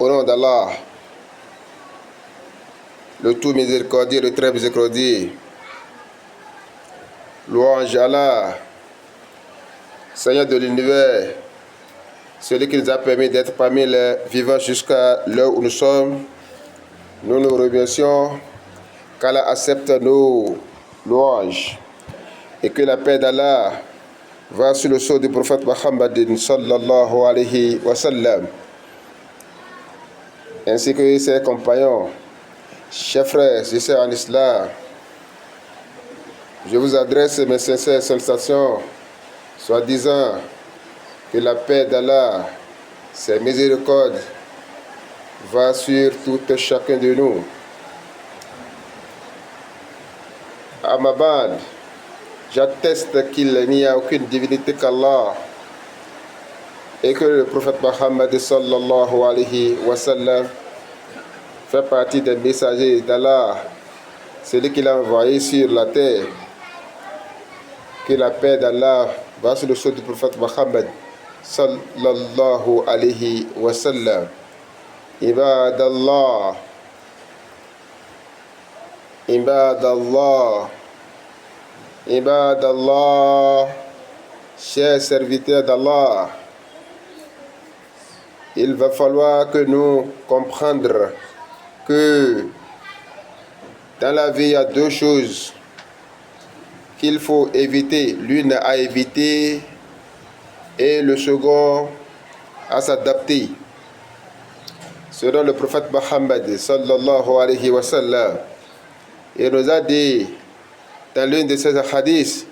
Au nom d'Allah, le tout miséricordieux, le très miséricordieux. Louange à Allah, Seigneur de l'univers, celui qui nous a permis d'être parmi les vivants jusqu'à l'heure où nous sommes. Nous nous remercions qu'Allah accepte nos louanges et que la paix d'Allah va sur le sceau du prophète Muhammad sallallahu alayhi wa sallam, ainsi que ses compagnons. Chers frères et sœurs en islam, je vous adresse mes sincères salutations, soit disant que la paix d'Allah, ses miséricordes, va sur tout chacun de nous. Amabad, j'atteste qu'il n'y a aucune divinité qu'Allah et que le prophète Muhammad sallallahu alayhi wa sallam fait partie des messagers d'Allah, celui qu'il a envoyé sur la terre. Que la paix d'Allah va sur le sceau du prophète Muhammad sallallahu alayhi wa sallam. Ibadallah, Ibadallah, Ibadallah, chers serviteurs d'Allah, il va falloir que nous comprenions que dans la vie, il y a deux choses qu'il faut éviter. L'une à éviter et le second à s'adapter. Selon le prophète Muhammad sallallahu alayhi wa sallam, il nous a dit dans l'une de ses hadiths,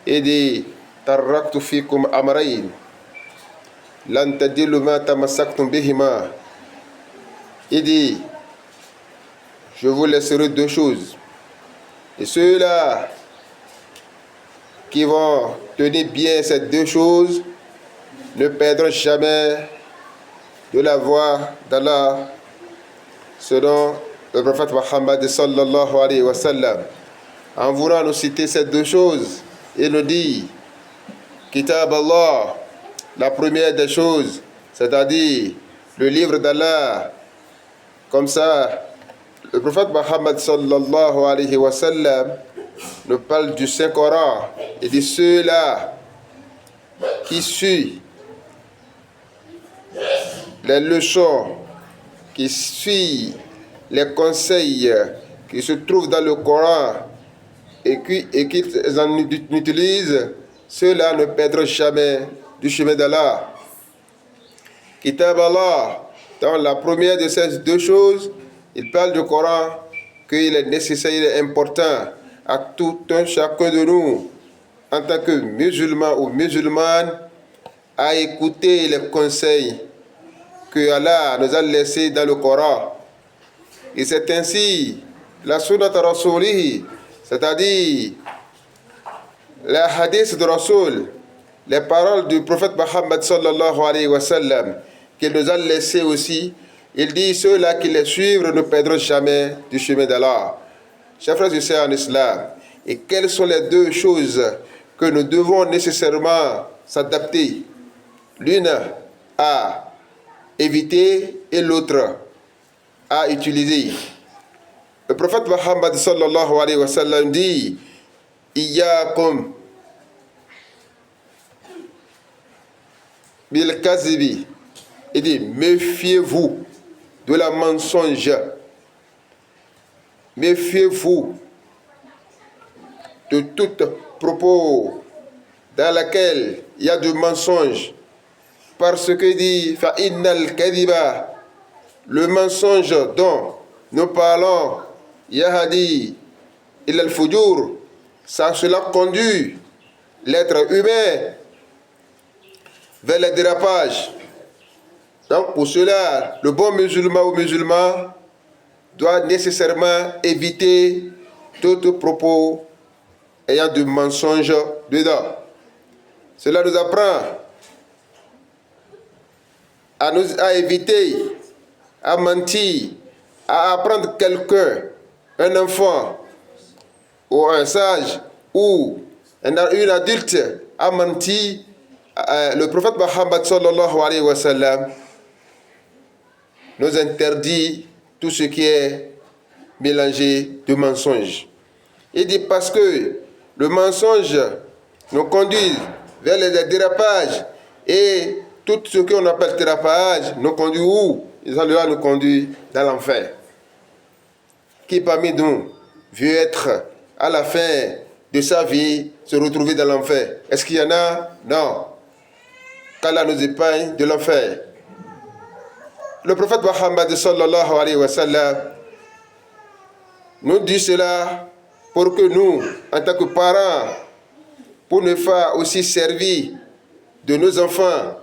il dit Taraktu fikum amrayn lan tadillu ma tamassaktum bihima. Il dit, je vous laisserai deux choses, et ceux-là qui vont tenir bien ces deux choses ne perdront jamais de la voie d'Allah, selon le prophète Muhammad sallallahu alayhi wa sallam. En voulant nous citer ces deux choses, il nous dit Kitab Allah, la première des choses, c'est-à-dire le livre d'Allah. Comme ça, le prophète Muhammad sallallahu alayhi wa sallam nous parle du Saint-Coran et de ceux-là qui suivent les leçons, qui suivent les conseils qui se trouvent dans le Coran et qu'ils en utilisent, ceux-là ne perdront jamais du chemin d'Allah. Kitab Allah, dans la première de ces deux choses, il parle du Coran, qu'il est nécessaire, il est important à tout un chacun de nous, en tant que musulman ou musulmane, à écouter les conseils que Allah nous a laissés dans le Coran. Et c'est ainsi la sunnat rasulihi, c'est-à-dire les hadiths de Rasoul, les paroles du prophète Muhammad sallallahu alayhi wa sallam, qu'il nous a laissés aussi. Il dit, ceux-là qui les suivent ne perdront jamais du chemin d'Allah. Chers frères et sœurs en islam, et quelles sont les deux choses que nous devons nécessairement s'adapter? L'une à éviter et l'autre à utiliser. Le prophète Muhammad sallallahu alayhi wa sallam dit Iyyakum bil kazibi. Il dit méfiez-vous de la mensonge. Méfiez-vous de tout propos dans lequel il y a du mensonge. Parce que dit fa innal kadhiba, le mensonge dont nous parlons, yahadi ila al-fujur, cela conduit l'être humain vers le dérapage. Donc pour cela, le bon musulman ou musulman doit nécessairement éviter tout propos ayant du mensonge dedans. Cela nous apprend à éviter, à mentir, à apprendre quelqu'un, un enfant ou un sage ou un adulte a menti. Le prophète Muhammad sallallahu alayhi wa sallam nous interdit tout ce qui est mélangé de mensonges. Il dit parce que le mensonge nous conduit vers les dérapages et tout ce qu'on appelle dérapage nous conduit où? Ça nous conduit dans l'enfer. Qui parmi nous veut être à la fin de sa vie se retrouver dans l'enfer? Est-ce qu'il y en a? Non. Qu'Allah nous épargne de l'enfer. Le prophète Muhammad sallallahu alayhi wa sallam nous dit cela pour que nous, en tant que parents, pour ne pas aussi servir de nos enfants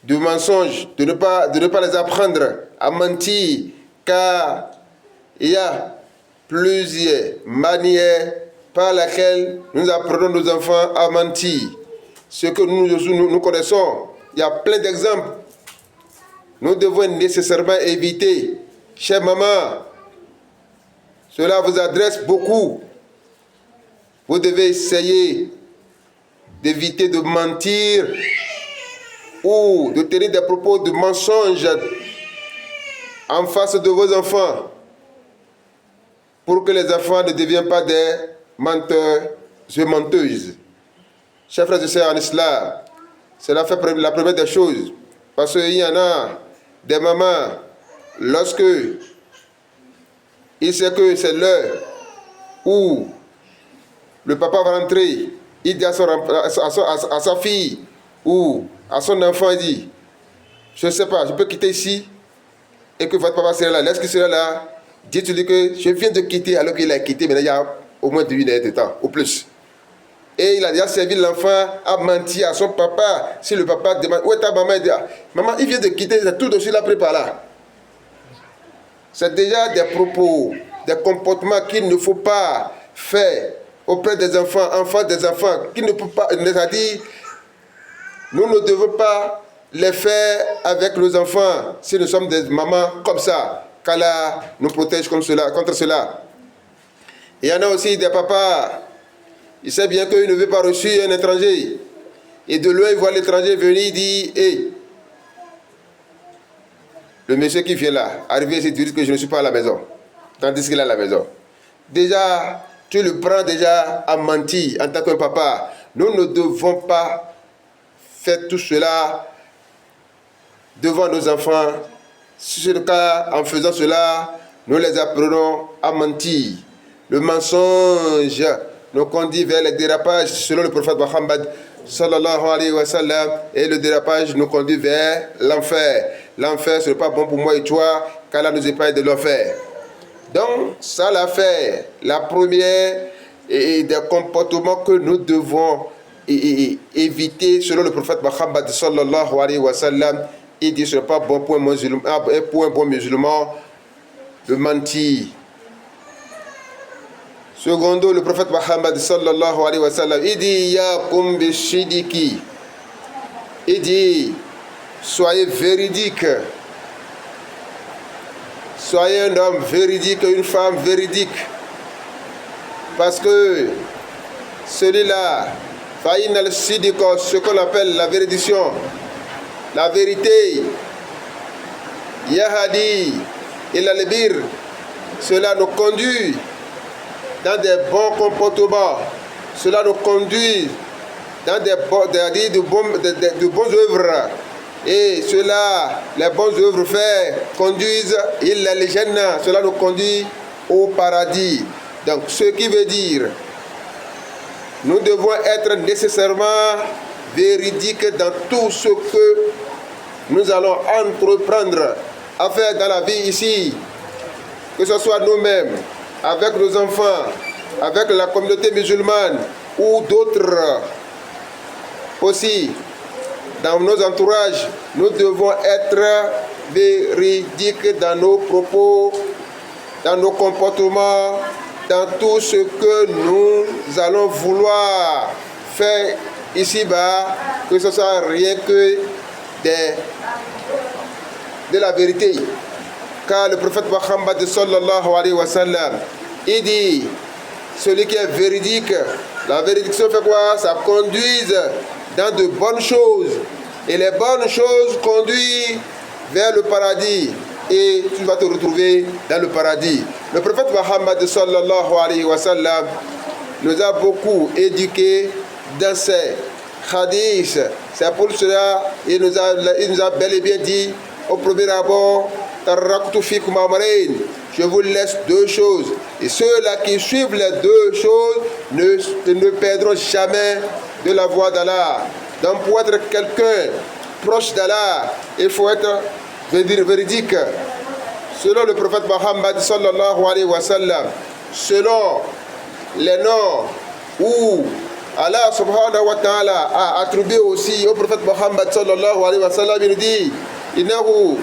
de mensonges, de ne pas les apprendre à mentir, car il y a plusieurs manières par lesquelles nous apprenons nos enfants à mentir. Ce que nous connaissons, il y a plein d'exemples. Nous devons nécessairement éviter, chère maman, cela vous adresse beaucoup. Vous devez essayer d'éviter de mentir ou de tenir des propos de mensonges en face de vos enfants pour que les enfants ne deviennent pas des menteurs et menteuses. Chers frères et sœurs en islam, cela fait la première des choses. Parce qu'il y en a des mamans, lorsque il sait que c'est l'heure où le papa va rentrer, il dit à sa fille ou à son enfant, il dit, je ne sais pas, je peux quitter ici et que votre papa sera là. Lorsqu'il sera là, dites-lui que je viens de quitter alors qu'il a quitté, mais il y a au moins 1 heure de temps, au plus. Et il a déjà servi l'enfant à mentir à son papa. Si le papa demande, où est ta maman? Il dit, maman, il vient de quitter, c'est tout de suite là, pris par là. C'est déjà des propos, des comportements qu'il ne faut pas faire auprès des enfants, enfants des enfants, qu'il ne peut pas, c'est-à-dire, nous ne devons pas les faire avec nos enfants si nous sommes des mamans comme ça, qu'Allah nous protège contre cela. Il y en a aussi des papas, il sait bien qu'il ne veut pas recevoir un étranger. Et de loin, il voit l'étranger venir, il dit, hey, le monsieur qui vient là, arrivé ici, tu dis que je ne suis pas à la maison, tandis qu'il est à la maison. Déjà, tu le prends déjà à mentir en tant que papa. Nous ne devons pas faire tout cela devant nos enfants. Si c'est le cas, en faisant cela, nous les apprenons à mentir. Le mensonge nous conduit vers les dérapages, selon le prophète Muhammad sallallahu alayhi wa sallam, et le dérapage nous conduit vers l'enfer. L'enfer, ce n'est pas bon pour moi et toi, qu'Allah nous épargne de l'enfer. Donc, ça l'affaire, la première et des comportements que nous devons éviter, selon le prophète Muhammad sallallahu alayhi wa sallam, il dit ce n'est pas bon pour un bon musulman de mentir. Secondo, le prophète Muhammad sallallahu alayhi wa sallam, il dit yakum bishidiki. Il dit soyez véridique. Soyez un homme véridique, une femme véridique. Parce que celui-là, faïn al-sidiko, ce qu'on appelle la véridiction, la vérité, yahadi, il al-bir, cela nous conduit dans des bons comportements, cela nous conduit dans de bonnes œuvres. Et cela, les bonnes œuvres faites conduisent, cela nous conduit au paradis. Donc, ce qui veut dire, nous devons être nécessairement véridiques dans tout ce que nous allons entreprendre à faire dans la vie ici, que ce soit nous-mêmes, avec nos enfants, avec la communauté musulmane ou d'autres aussi. Dans nos entourages, nous devons être véridiques dans nos propos, dans nos comportements, dans tout ce que nous allons vouloir faire ici-bas, que ce soit rien que de la vérité. Car le prophète Muhammad sallallahu alayhi wa sallam, il dit, celui qui est véridique, la véridiction fait quoi? Ça conduise dans de bonnes choses. Et les bonnes choses conduisent vers le paradis et tu vas te retrouver dans le paradis. Le prophète Mohammed sallallahu alayhi wa sallam nous a beaucoup éduqués dans ces hadiths. C'est pour cela qu'il nous a bel et bien dit au premier abord, je vous laisse deux choses. Et ceux-là qui suivent les deux choses ne perdront jamais de la voie d'Allah. Donc pour être quelqu'un proche d'Allah, il faut être véridique. Selon le prophète Mohammed sallallahu alayhi wa sallam, selon les noms où Allah subhanahu wa ta'ala a attribué aussi au prophète Mohammed sallallahu alayhi wa sallam, il dit innahu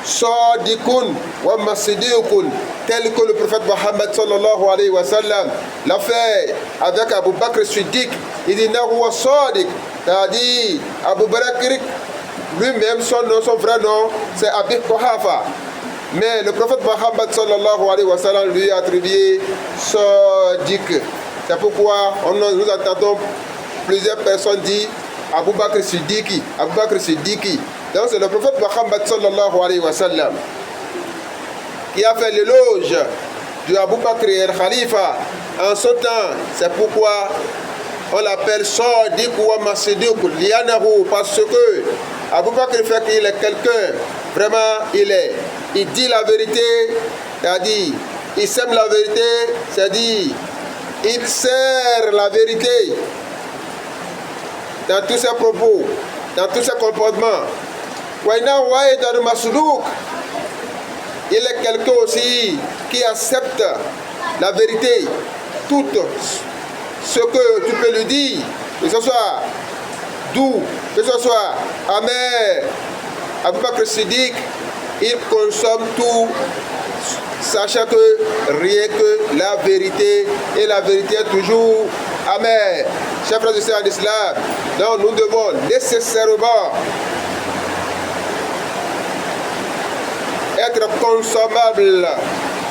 sadiqun wa masidikun, tel que le prophète Mohammed sallallahu alayhi wa sallam l'a fait avec Abu Bakr Siddiq. Il dit innahu sadiq, c'est-à-dire Abu Bakr lui-même, son vrai nom c'est Abi Quhafa, mais le prophète Mohammed sallallahu alayhi wa sallam lui a attribué sadiq. C'est pourquoi nous entendons plusieurs personnes dire Abu Bakr Siddiqi, Abu Bakr Siddiqi. Donc c'est le prophète Mohammed sallallahu alayhi wa sallam qui a fait l'éloge de Abu Bakr el-Khalifa en son temps. C'est pourquoi on l'appelle Sadiq ou Masidiq, lianahu, parce que Abu Bakr fait qu'il est quelqu'un, vraiment il dit la vérité, c'est-à-dire il sème la vérité, c'est-à-dire il sert la vérité dans tous ses propos, dans tous ses comportements. Il est quelqu'un aussi qui accepte la vérité, tout ce que tu peux lui dire, que ce soit doux, que ce soit amer. Abu Bakr Siddiq, il consomme tout, sachant que rien que la vérité, et la vérité est toujours amère. Chers frères et sœurs en islam, donc nous devons nécessairement être consommables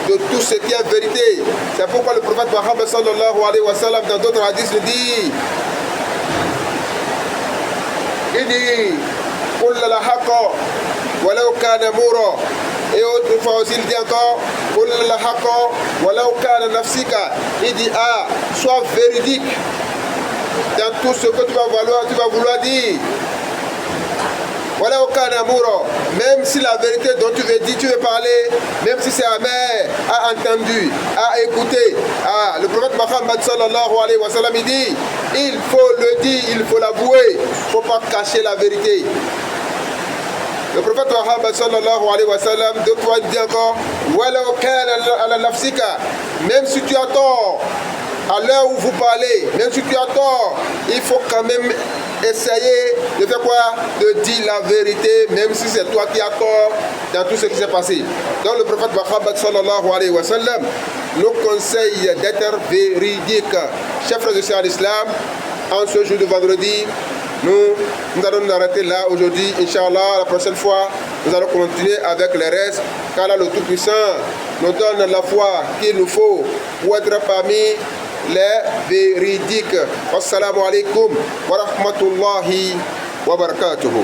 de tout ce qui est vérité. C'est pourquoi le prophète Mohammed sallallahu alayhi wa sallam dans d'autres hadiths nous dit, il dit قل الحق ولو كان مرا. Et autrefois aussi il dit encore قل الحق ولو كان نفسك. Il dit sois véridique dans tout ce que tu vas vouloir dire. ولو كان مرا, même si la vérité dont tu veux dire, tu veux parler, même si c'est amer, a entendu, a écouté. Le prophète Mohammed sallallahu alayhi wa sallam, il dit, il faut le dire, il faut l'avouer, il ne faut pas cacher la vérité. Le prophète Mohammed sallallahu alayhi wa sallam, deux fois il dit encore, ولو كان على نفسك, même si tu as tort, à l'heure où vous parlez, même si tu as tort, il faut quand même essayer de faire quoi? De dire la vérité, même si c'est toi qui as tort dans tout ce qui s'est passé. Donc le prophète Mohammed sallallahu alayhi wa sallam nous conseille d'être véridique. Chers frères et sœurs d'islam, en ce jour de vendredi, nous allons nous arrêter là aujourd'hui. Inch'Allah, la prochaine fois, nous allons continuer avec les restes. Car là, le Tout-Puissant nous donne la foi qu'il nous faut pour être parmi les véridiques. Assalamu alaikum wa rahmatullahi wa barakatuhu.